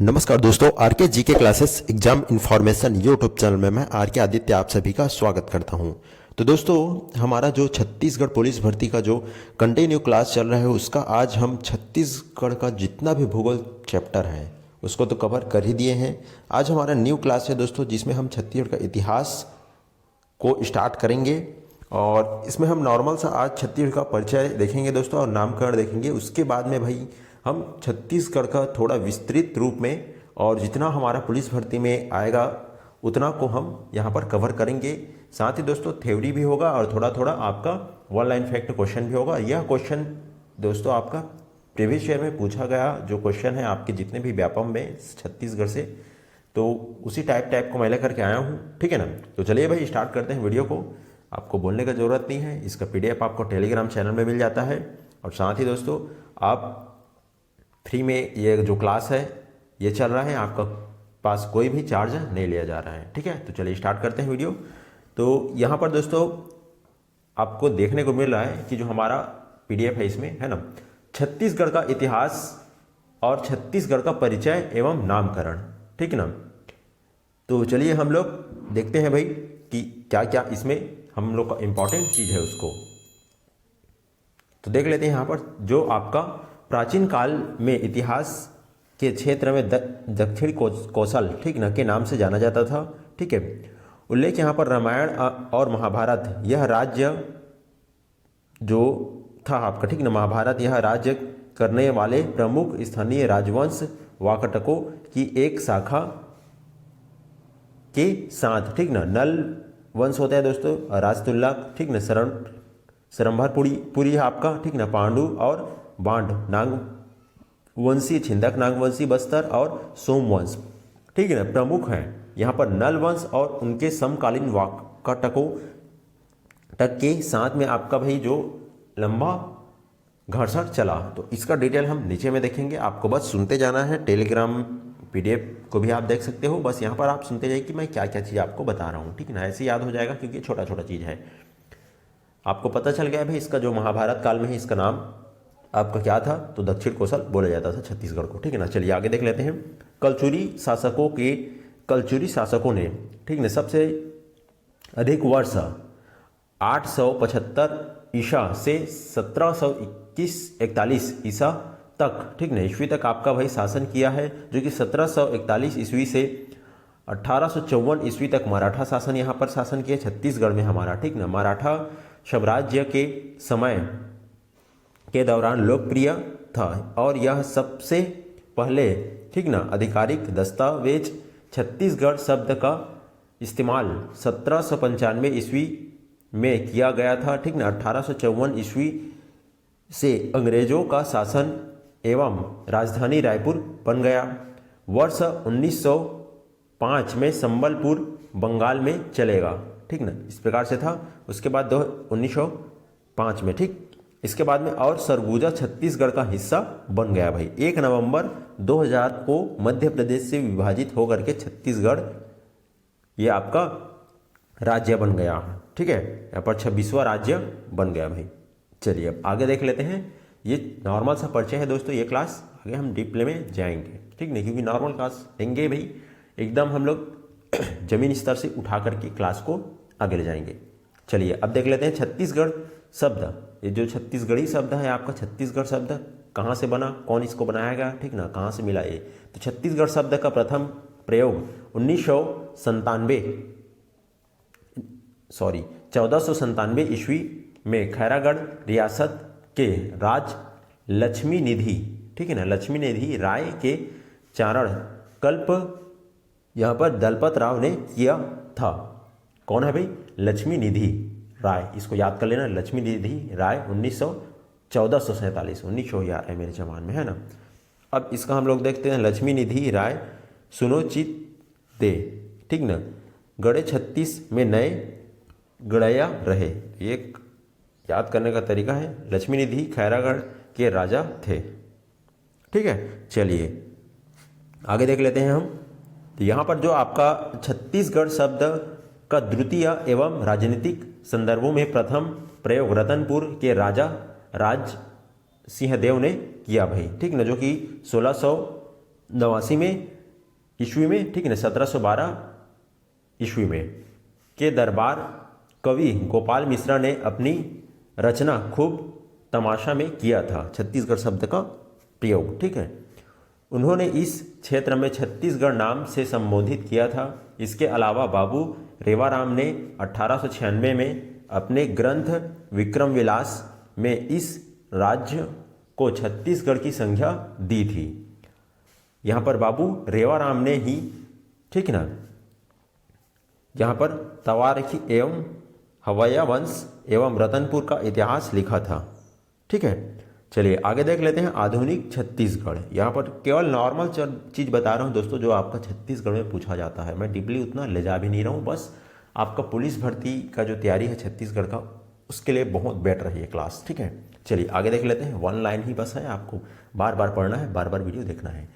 नमस्कार दोस्तों, आर के जी के classes exam information YouTube channel में मैं आर के आदित्य आप सभी का स्वागत करता हूं। तो दोस्तों, हमारा जो छत्तीसगढ़ पुलिस भर्ती का जो कंटिन्यू क्लास चल रहा है उसका आज हम छत्तीसगढ़ का जितना भी भूगोल चैप्टर है उसको तो कवर कर ही दिए हैं। आज हमारा न्यू क्लास है दोस्तों, जिसमें हम छत्तीसगढ़ का इतिहास को स्टार्ट करेंगे और इसमें हम नॉर्मल सा आज छत्तीसगढ़ का परिचय देखेंगे दोस्तों और नामकरण देखेंगे। उसके बाद में भाई हम छत्तीसगढ़ का थोड़ा विस्तृत रूप में और जितना हमारा पुलिस भर्ती में आएगा उतना को हम यहाँ पर कवर करेंगे। साथ ही दोस्तों थ्योरी भी होगा और थोड़ा थोड़ा आपका वन लाइन फैक्ट क्वेश्चन भी होगा। यह क्वेश्चन दोस्तों आपका प्रीवियस ईयर में पूछा गया जो क्वेश्चन है आपके जितने भी व्यापम में छत्तीसगढ़ से, तो उसी टाइप को मैं लेकर के आया हूँ, ठीक है ना। तो चलिए भाई स्टार्ट करते हैं वीडियो को। आपको बोलने का ज़रूरत नहीं है, इसका पीडीएफ आपको टेलीग्राम चैनल में मिल जाता है। और साथ ही दोस्तों आप फ्री में ये जो क्लास है ये चल रहा है, आपका पास कोई भी चार्ज नहीं लिया जा रहा है, ठीक है। तो चलिए स्टार्ट करते हैं वीडियो। तो यहाँ पर दोस्तों आपको देखने को मिल रहा है कि जो हमारा पीडीएफ है इसमें है ना, छत्तीसगढ़ का इतिहास और छत्तीसगढ़ का परिचय एवं नामकरण, ठीक ना। तो चलिए हम लोग देखते हैं भाई कि क्या क्या इसमें हम लोग का इम्पोर्टेंट चीज़ है उसको। तो देख लेते हैं यहाँ पर जो आपका प्राचीन काल में इतिहास के क्षेत्र में दक्षिण कौशल, ठीक ना, के नाम से जाना जाता था, ठीक है। उल्लेख यहाँ पर रामायण और महाभारत, यह राज्य जो था आपका, ठीक ना, महाभारत यह राज्य करने वाले प्रमुख स्थानीय राजवंश वाकटकों की एक शाखा के साथ, ठीक ना, नल वंश होता है दोस्तों, राजतुल्ला, ठीक ना, सरंभरपुरी आपका, ठीक ना, पांडु और बांड नागवंशी, छिंदक नागवंशी बस्तर और सोमवंश, ठीक है ना, प्रमुख हैं। यहाँ पर नल वंश और उनके समकालीन वाकटकों तक के साथ में आपका भाई जो लंबा घर्षण चला, तो इसका डिटेल हम नीचे में देखेंगे। आपको बस सुनते जाना है, टेलीग्राम पीडीएफ को भी आप देख सकते हो। बस यहाँ पर आप सुनते जाइए कि मैं क्या क्या चीज़ आपको बता रहा हूँ, ठीक है ना। ऐसे याद हो जाएगा क्योंकि छोटा छोटा चीज़ है। आपको पता चल गया भाई इसका जो महाभारत काल में है इसका नाम आपका क्या था, तो दक्षिण कौशल बोला जाता था छत्तीसगढ़ को, ठीक है ना। चलिए आगे देख लेते हैं। कलचुरी शासकों ने, ठीक ना, सबसे अधिक वर्ष 875 ईसा से 1741 ईसा तक, ठीक ना, ईस्वी तक आपका भाई शासन किया है, जो कि 1741 ईस्वी से 1854 ईस्वी तक मराठा शासन यहाँ पर शासन किया छत्तीसगढ़ में हमारा, ठीक ना। मराठा साम्राज्य के समय के दौरान लोकप्रिय था और यह सबसे पहले, ठीक ना, आधिकारिक दस्तावेज छत्तीसगढ़ शब्द का इस्तेमाल 1795 ईस्वी में किया गया था, ठीक ना। 1854 ईस्वी से अंग्रेजों का शासन एवं राजधानी रायपुर बन गया। वर्ष 1905 में संबलपुर बंगाल में चलेगा, ठीक ना, इस प्रकार से था। उसके बाद 1905 में, ठीक, इसके बाद में और सरगुजा छत्तीसगढ़ का हिस्सा बन गया भाई। 1 नवंबर 2000 को मध्य प्रदेश से विभाजित होकर के छत्तीसगढ़ ये आपका राज्य बन गया, ठीक है। यहाँ पर 26वां राज्य बन गया भाई। चलिए अब आगे देख लेते हैं। ये नॉर्मल सा परिचय है दोस्तों, ये क्लास आगे हम डीपले में जाएंगे, ठीक नहीं, क्योंकि नॉर्मल क्लास लेंगे भाई एकदम हम लोग जमीन स्तर से उठा करके क्लास को आगे ले जाएंगे। चलिए अब देख लेते हैं छत्तीसगढ़ शब्द। ये जो छत्तीसगढ़ी शब्द है आपका, छत्तीसगढ़ शब्द कहाँ से बना, कौन इसको बनाया गया, ठीक ना, कहाँ से मिला ये। तो छत्तीसगढ़ शब्द का प्रथम प्रयोग 1497 ईस्वी में खैरागढ़ रियासत के राज लक्ष्मी निधि, ठीक है ना, लक्ष्मी निधि राय के चारण कल्प यहाँ पर दलपत राव ने किया था। कौन है भाई, लक्ष्मी निधि राय, इसको याद कर लेना, लक्ष्मी निधि राय 1447 1900 यार है मेरे जमान में, है ना। अब इसका हम लोग देखते हैं। लक्ष्मी निधि राय सुनोचित दे, ठीक ना, गढ़े 36 में नए गढ़या रहे, एक याद करने का तरीका है। लक्ष्मी निधि खैरागढ़ के राजा थे, ठीक है। चलिए आगे देख लेते हैं हम। तो यहाँ पर जो आपका छत्तीसगढ़ शब्द का द्वितीय एवं राजनीतिक संदर्भों में प्रथम प्रयोग रतनपुर के राजा राज सिंहदेव ने किया भाई, ठीक ना, जो कि 89 में ईस्वी में, ठीक है ना, 1712 ईस्वी में के दरबार कवि गोपाल मिश्रा ने अपनी रचना खूब तमाशा में किया था छत्तीसगढ़ शब्द का प्रयोग, ठीक है। उन्होंने इस क्षेत्र में छत्तीसगढ़ नाम से संबोधित किया था। इसके अलावा बाबू रेवाराम ने 1896 में अपने ग्रंथ विक्रम विलास में इस राज्य को छत्तीसगढ़ की संज्ञा दी थी। यहाँ पर बाबू रेवाराम ने ही, ठीक ना, यहाँ पर तवारखी एवं हवैया वंश एवं रतनपुर का इतिहास लिखा था, ठीक है। चलिए आगे देख लेते हैं आधुनिक छत्तीसगढ़। यहाँ पर केवल नॉर्मल चीज़ बता रहा हूँ दोस्तों जो आपका छत्तीसगढ़ में पूछा जाता है। मैं डीपली उतना ले जा भी नहीं रहा हूँ, बस आपका पुलिस भर्ती का जो तैयारी है छत्तीसगढ़ का उसके लिए बहुत बेटर है ये क्लास, ठीक है। चलिए आगे देख लेते हैं। 1 लाइन ही बस है, आपको बार बार पढ़ना है, बार बार वीडियो देखना है।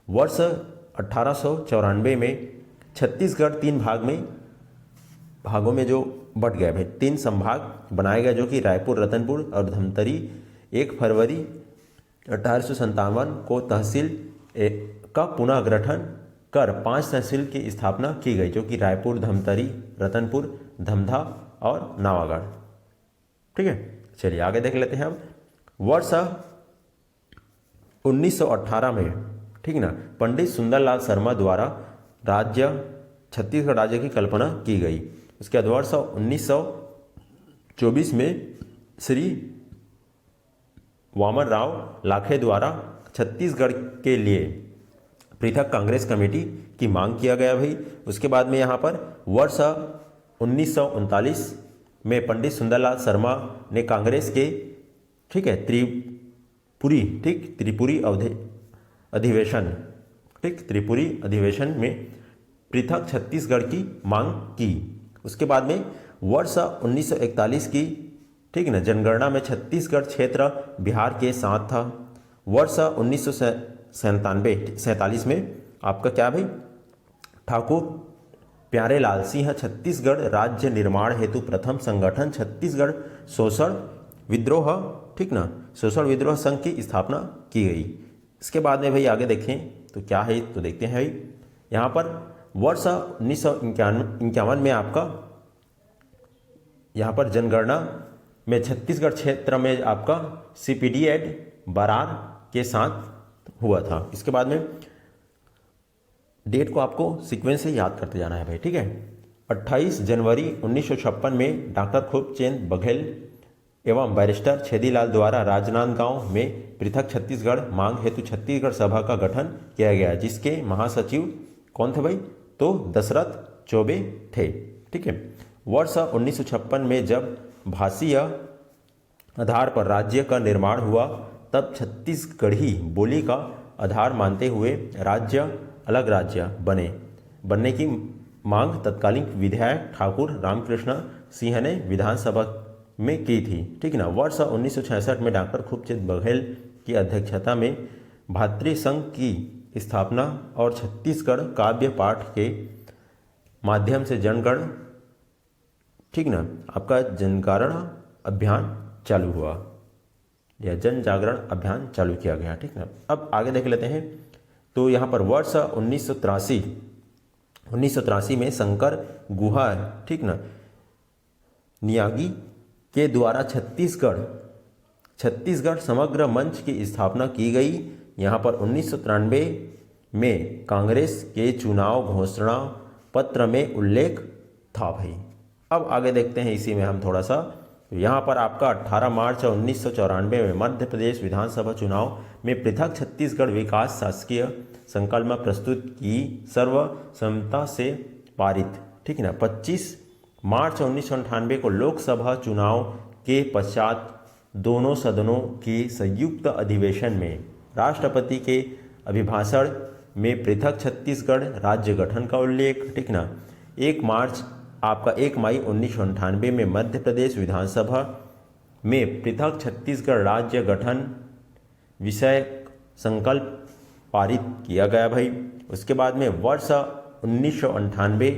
वर्ष 1894 में छत्तीसगढ़ 3 भागों में जो बट गया भाई, 3 संभाग बनाए गए जो कि रायपुर, रतनपुर और धमतरी। 1 फरवरी 1857 को तहसील का पुनः गठन कर 5 तहसील की स्थापना की गई जो कि रायपुर, धमतरी, रतनपुर, धमधा और नावागढ़, ठीक है। चलिए आगे देख लेते हैं अब। वर्ष 1918 में, ठीक ना, पंडित सुंदरलाल शर्मा द्वारा छत्तीसगढ़ राज्य की कल्पना की गई। उसके बाद वर्ष 1924 में श्री वामन राव लाखे द्वारा छत्तीसगढ़ के लिए पृथक कांग्रेस कमेटी की मांग किया गया भाई। उसके बाद में यहाँ पर वर्ष 1939 में पंडित सुंदरलाल शर्मा ने कांग्रेस के, ठीक है, त्रिपुरी अधिवेशन में पृथक छत्तीसगढ़ की मांग की। उसके बाद में वर्ष 1941 की, ठीक है ना, जनगणना में छत्तीसगढ़ क्षेत्र बिहार के साथ था। वर्ष 1947 में आपका क्या भाई, ठाकुर प्यारेलाल सिंह छत्तीसगढ़ राज्य निर्माण हेतु प्रथम संगठन छत्तीसगढ़ शोषण विद्रोह, ठीक ना, शोषण विद्रोह संघ की स्थापना की गई। इसके बाद में भाई आगे देखें तो क्या है, तो देखते हैं भाई। यहाँ पर वर्ष 1951 में आपका यहाँ पर जनगणना में छत्तीसगढ़ क्षेत्र में आपका CPD बरार के साथ हुआ था। इसके बाद में डेट को आपको सीक्वेंस से याद करते जाना है भाई, ठीक है। 28 जनवरी 1956 में डॉक्टर खूबचंद बघेल एवं बैरिस्टर छेदीलाल द्वारा राजनांदगांव में पृथक छत्तीसगढ़ मांग हेतु छत्तीसगढ़ सभा का गठन किया गया, जिसके महासचिव कौन थे भाई, तो दशरथ चौबे थे, ठीक है। वर्ष 1956 में जब भाषीय आधार पर राज्य का निर्माण हुआ तब छत्तीसगढ़ी बोली का आधार मानते हुए अलग राज्य बनने की मांग तत्कालीन विधायक ठाकुर रामकृष्ण सिंह ने विधानसभा में की थी, ठीक ना। वर्ष 1966 में डॉक्टर खूबचंद बघेल की अध्यक्षता में भातृ संघ की स्थापना और छत्तीसगढ़ काव्य पाठ के माध्यम से जनगण, ठीक ना, आपका जनगणना अभियान चालू हुआ या जन जागरण अभियान चालू किया गया, ठीक ना। अब आगे देख लेते हैं। तो यहाँ पर वर्ष 1983 में शंकर गुहा, ठीक ना, नियागी के द्वारा छत्तीसगढ़ समग्र मंच की स्थापना की गई। यहाँ पर 1993 में कांग्रेस के चुनाव घोषणा पत्र में उल्लेख था भाई। अब आगे देखते हैं इसी में हम थोड़ा सा। तो यहाँ पर आपका 18 मार्च 1994 में मध्य प्रदेश विधानसभा चुनाव में पृथक छत्तीसगढ़ विकास शासकीय संकल्प प्रस्तुत की सर्वसम्मति से पारित, ठीक है ना। 25 मार्च 1998 को लोकसभा चुनाव के पश्चात दोनों सदनों के संयुक्त अधिवेशन में राष्ट्रपति के अभिभाषण में पृथक छत्तीसगढ़ राज्य गठन का उल्लेख, ठीक ना। 1 मई 1998 में मध्य प्रदेश विधानसभा में पृथक छत्तीसगढ़ राज्य गठन विषय संकल्प पारित किया गया भाई। उसके बाद में वर्ष 1998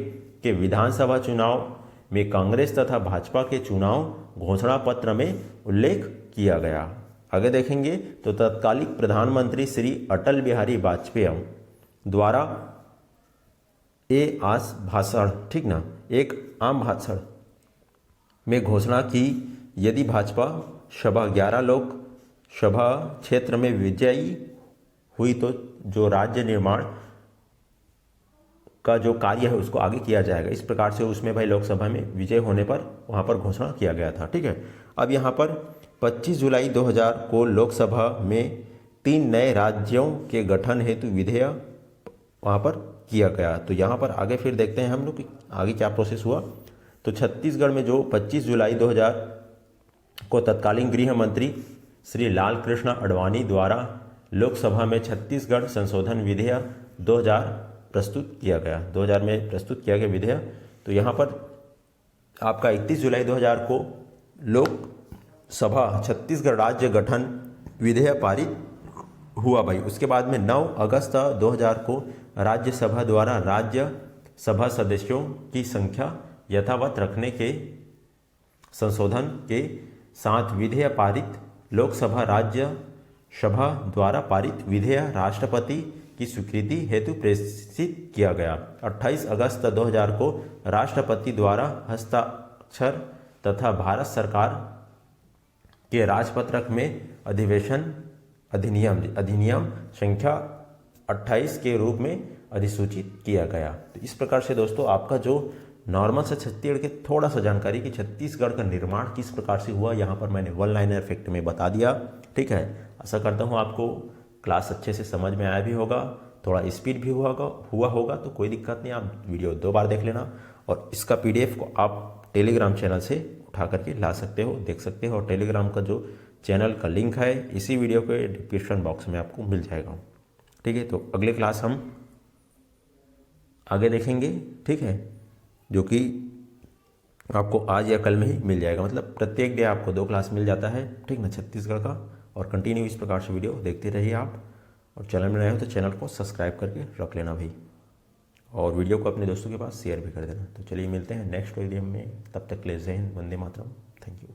के विधानसभा चुनाव में कांग्रेस तथा भाजपा के चुनाव घोषणा पत्र में उल्लेख किया गया। आगे देखेंगे तो तत्कालीन प्रधानमंत्री श्री अटल बिहारी वाजपेयी द्वारा आस भाषण, ठीक ना, एक आम भाषण में घोषणा की यदि भाजपा सभा 11 लोक सभा क्षेत्र में विजयी हुई तो जो राज्य निर्माण का जो कार्य है उसको आगे किया जाएगा। इस प्रकार से उसमें भाई लोकसभा में विजय होने पर वहाँ पर घोषणा किया गया था, ठीक है। अब यहाँ पर 25 जुलाई 2000 को लोकसभा में 3 नए राज्यों के गठन हेतु विधेयक वहाँ पर किया गया। तो यहाँ पर आगे फिर देखते हैं हम लोग कि आगे क्या प्रोसेस हुआ। तो छत्तीसगढ़ में जो 25 जुलाई 2000 को तत्कालीन गृह मंत्री श्री लाल कृष्ण आडवाणी द्वारा लोकसभा में छत्तीसगढ़ संशोधन विधेयक 2000 प्रस्तुत किया गया, 2000 में प्रस्तुत किया गया विधेयक। तो यहाँ पर आपका 31 जुलाई 2000 को लोकसभा छत्तीसगढ़ राज्य गठन विधेयक पारित हुआ भाई। उसके बाद में 9 अगस्त 2000 को राज्यसभा द्वारा राज्य सभा सदस्यों की संख्या यथावत रखने के संशोधन के साथ विधेयक पारित। लोकसभा राज्यसभा द्वारा पारित विधेयक राष्ट्रपति की स्वीकृति हेतु प्रेषित किया गया। 28 अगस्त 2000 को राष्ट्रपति द्वारा हस्ताक्षर तथा भारत सरकार के राजपत्रक में अधिनियम संख्या 28 के रूप में अधिसूचित किया गया। तो इस प्रकार से दोस्तों आपका जो नॉर्मल से छत्तीसगढ़ के थोड़ा सा जानकारी कि छत्तीसगढ़ का निर्माण किस प्रकार से हुआ यहाँ पर मैंने वन लाइनर इफेक्ट में बता दिया, ठीक है। आशा करता हूँ आपको क्लास अच्छे से समझ में आया भी होगा, थोड़ा स्पीड भी हुआ होगा तो कोई दिक्कत नहीं, आप वीडियो 2 बार देख लेना। और इसका PDF को आप टेलीग्राम चैनल से उठा करके ला सकते हो, देख सकते हो। और टेलीग्राम का जो चैनल का लिंक है इसी वीडियो के डिस्क्रिप्शन बॉक्स में आपको मिल जाएगा, ठीक है। तो अगले क्लास हम आगे देखेंगे, ठीक है, जो कि आपको आज या कल में ही मिल जाएगा। मतलब प्रत्येक डे आपको 2 क्लास मिल जाता है, ठीक ना, छत्तीसगढ़ का। और कंटिन्यू इस प्रकार से वीडियो देखते रहिए आप। और चैनल में नए हो तो चैनल को सब्सक्राइब करके रख लेना भाई, और वीडियो को अपने दोस्तों के पास शेयर भी कर देना। तो चलिए मिलते हैं नेक्स्ट वीडियो में, तब तक के लिए जय हिंद, वंदे मातरम, थैंक यू।